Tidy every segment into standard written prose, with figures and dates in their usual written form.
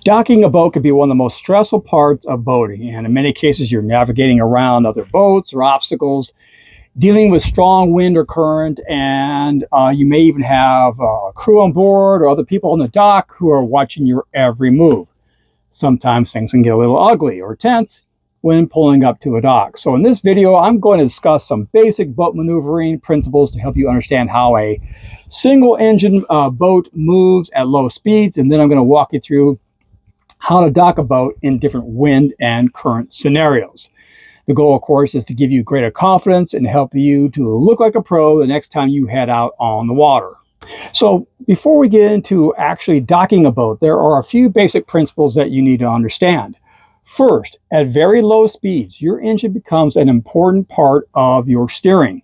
Docking a boat can be one of the most stressful parts of boating, and in many cases you're navigating around other boats or obstacles, dealing with strong wind or current, and you may even have a crew on board or other people on the dock who are watching your every move. Sometimes things can get a little ugly or tense when pulling up to a dock. So in this video, I'm going to discuss some basic boat maneuvering principles to help you understand how a single engine boat moves at low speeds, and then I'm going to walk you through how to dock a boat in different wind and current scenarios. The goal, of course, is to give you greater confidence and help you to look like a pro the next time you head out on the water. So before we get into actually docking a boat, there are a few basic principles that you need to understand. First, at very low speeds, your engine becomes an important part of your steering.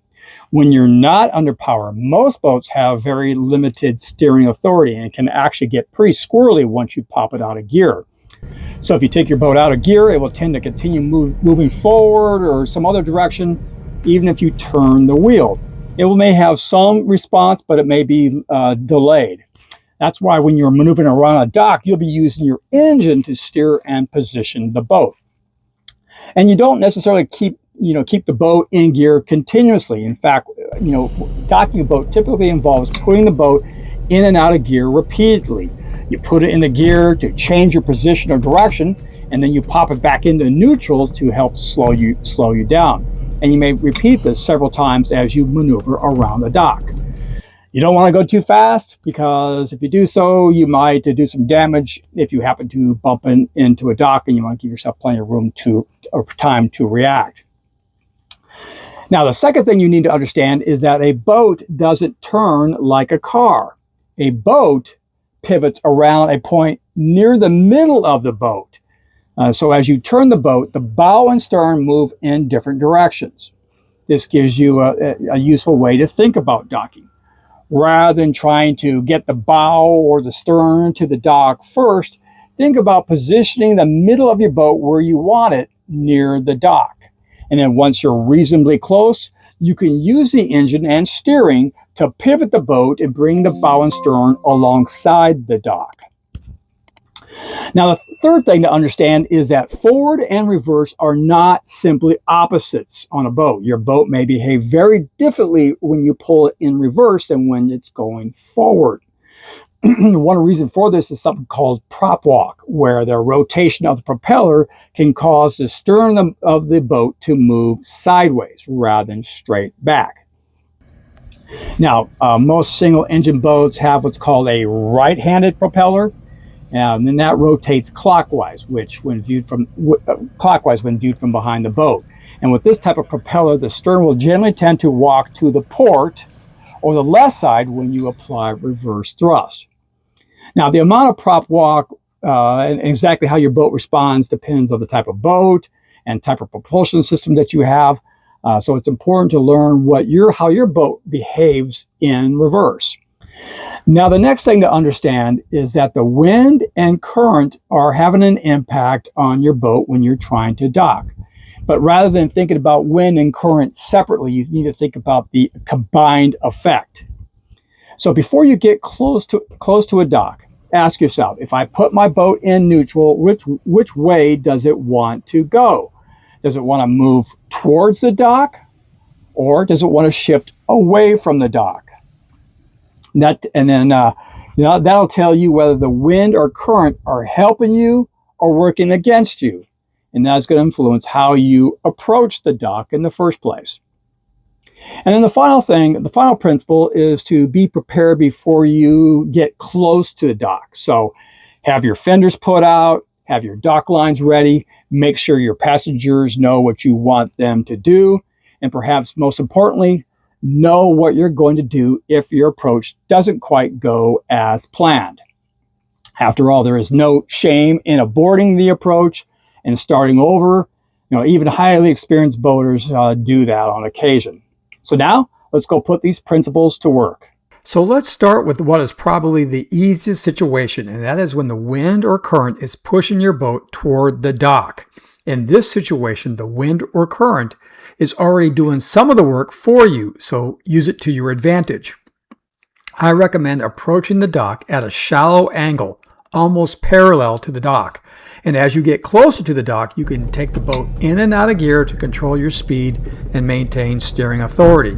When you're not under power, most boats have very limited steering authority and can actually get pretty squirrely once you pop it out of gear. So if you take your boat out of gear, it will tend to continue moving forward or some other direction, even if you turn the wheel. It may have some response, but it may be delayed. That's why when you're maneuvering around a dock, you'll be using your engine to steer and position the boat. And you don't necessarily keep the boat in gear continuously. In fact, docking a boat typically involves putting the boat in and out of gear repeatedly. You put it in the gear to change your position or direction, and then you pop it back into neutral to help slow you down. And you may repeat this several times as you maneuver around the dock. You don't want to go too fast, because if you do so, you might do some damage if you happen to bump into a dock, and you want to give yourself plenty of room or time to react. Now, the second thing you need to understand is that a boat doesn't turn like a car. A boat pivots around a point near the middle of the boat. So as you turn the boat, the bow and stern move in different directions. This gives you a useful way to think about docking. Rather than trying to get the bow or the stern to the dock first, think about positioning the middle of your boat where you want it, near the dock. And then once you're reasonably close, you can use the engine and steering to pivot the boat and bring the bow and stern alongside the dock. Now, the third thing to understand is that forward and reverse are not simply opposites on a boat. Your boat may behave very differently when you pull it in reverse than when it's going forward. One reason for this is something called prop walk, where the rotation of the propeller can cause the stern of the boat to move sideways rather than straight back. Now, most single engine boats have what's called a right-handed propeller, and then that rotates clockwise, when viewed from behind the boat. And with this type of propeller, the stern will generally tend to walk to the port or the left side when you apply reverse thrust. Now, the amount of prop walk and exactly how your boat responds depends on the type of boat and type of propulsion system that you have. So it's important to learn how your boat behaves in reverse. Now, the next thing to understand is that the wind and current are having an impact on your boat when you're trying to dock. But rather than thinking about wind and current separately, you need to think about the combined effect. So before you get close to a dock, ask yourself, if I put my boat in neutral, which way does it want to go? Does it want to move towards the dock, or does it want to shift away from the dock? That'll tell you whether the wind or current are helping you or working against you. And that's going to influence how you approach the dock in the first place. And then the final principle is to be prepared before you get close to the dock. So have your fenders put out, have your dock lines ready, make sure your passengers know what you want them to do, and perhaps most importantly, know what you're going to do if your approach doesn't quite go as planned. After all, there is no shame in aborting the approach and starting over. Even highly experienced boaters do that on occasion. So now, let's go put these principles to work. So let's start with what is probably the easiest situation, and that is when the wind or current is pushing your boat toward the dock. In this situation, the wind or current is already doing some of the work for you, so use it to your advantage. I recommend approaching the dock at a shallow angle, almost parallel to the dock. And as you get closer to the dock, you can take the boat in and out of gear to control your speed and maintain steering authority.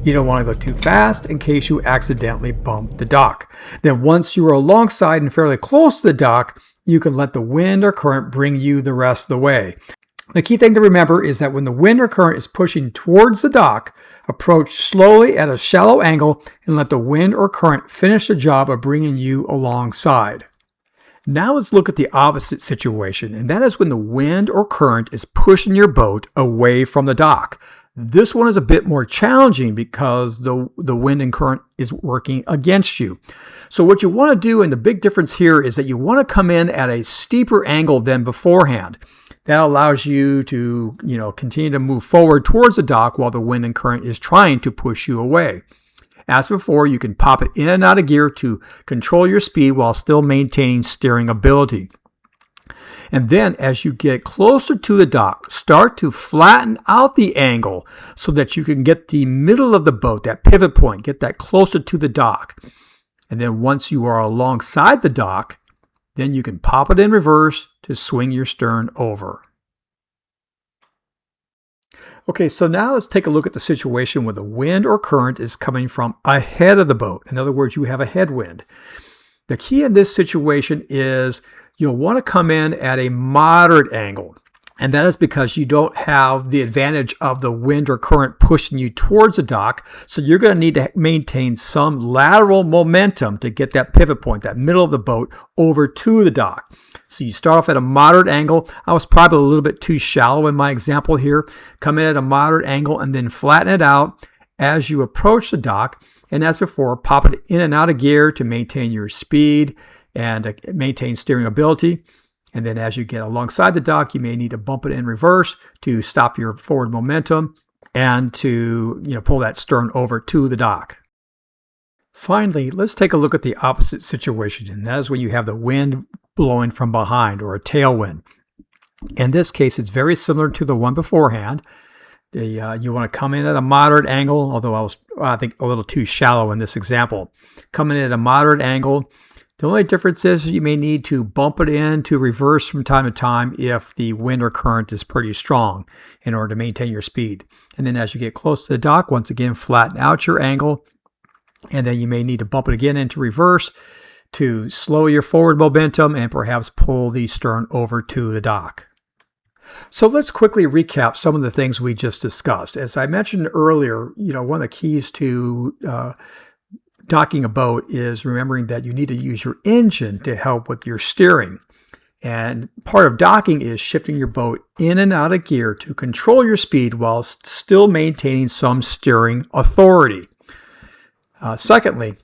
You don't want to go too fast in case you accidentally bump the dock. Then once you are alongside and fairly close to the dock, you can let the wind or current bring you the rest of the way. The key thing to remember is that when the wind or current is pushing towards the dock, approach slowly at a shallow angle and let the wind or current finish the job of bringing you alongside. Now let's look at the opposite situation, and that is when the wind or current is pushing your boat away from the dock. This one is a bit more challenging because the wind and current is working against you. So what you want to do, and the big difference here, is that you want to come in at a steeper angle than beforehand. That allows you to, continue to move forward towards the dock while the wind and current is trying to push you away. As before, you can pop it in and out of gear to control your speed while still maintaining steering ability. And then as you get closer to the dock, start to flatten out the angle so that you can get the middle of the boat, that pivot point, get that closer to the dock. And then once you are alongside the dock, then you can pop it in reverse to swing your stern over. Okay, so now let's take a look at the situation where the wind or current is coming from ahead of the boat. In other words, you have a headwind. The key in this situation is you'll want to come in at a moderate angle. And that is because you don't have the advantage of the wind or current pushing you towards the dock. So you're going to need to maintain some lateral momentum to get that pivot point, that middle of the boat, over to the dock. So you start off at a moderate angle. I was probably a little bit too shallow in my example here. Come in at a moderate angle and then flatten it out as you approach the dock. And as before, pop it in and out of gear to maintain your speed and maintain steering ability. And then as you get alongside the dock, you may need to bump it in reverse to stop your forward momentum and to pull that stern over to the dock. Finally, let's take a look at the opposite situation, and that is when you have the wind blowing from behind, or a tailwind. In this case, it's very similar to the one beforehand. You want to come in at a moderate angle, although I think a little too shallow in this example. Come in at a moderate angle. The only difference is you may need to bump it in to reverse from time to time if the wind or current is pretty strong in order to maintain your speed. And then as you get close to the dock, once again, flatten out your angle. And then you may need to bump it again into reverse to slow your forward momentum and perhaps pull the stern over to the dock. So let's quickly recap some of the things we just discussed. As I mentioned earlier, one of the keys to docking a boat is remembering that you need to use your engine to help with your steering. And part of docking is shifting your boat in and out of gear to control your speed while still maintaining some steering authority. Secondly,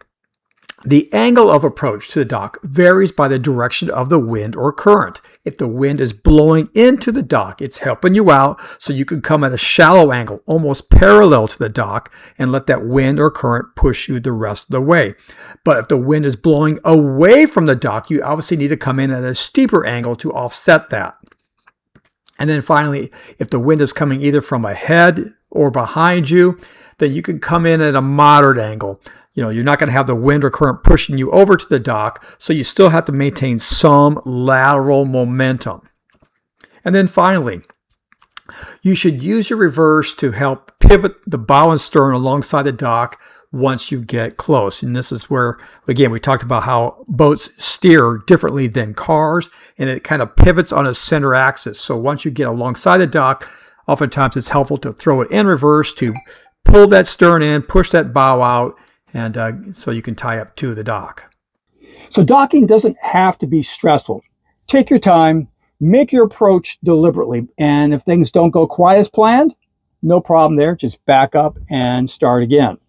the angle of approach to the dock varies by the direction of the wind or current. If the wind is blowing into the dock, it's helping you out, so you can come at a shallow angle, almost parallel to the dock, and let that wind or current push you the rest of the way. But if the wind is blowing away from the dock, you obviously need to come in at a steeper angle to offset that. And then finally, if the wind is coming either from ahead or behind you, then you can come in at a moderate angle. You're not going to have the wind or current pushing you over to the dock, so you still have to maintain some lateral momentum. And then finally, you should use your reverse to help pivot the bow and stern alongside the dock once you get close. And this is where, again, we talked about how boats steer differently than cars, and it kind of pivots on a center axis. So once you get alongside the dock, oftentimes it's helpful to throw it in reverse to pull that stern in, push that bow out, and so you can tie up to the dock. So docking doesn't have to be stressful. Take your time, make your approach deliberately, and if things don't go quite as planned, no problem there. Just back up and start again.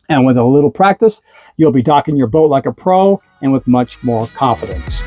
And with a little practice, you'll be docking your boat like a pro and with much more confidence.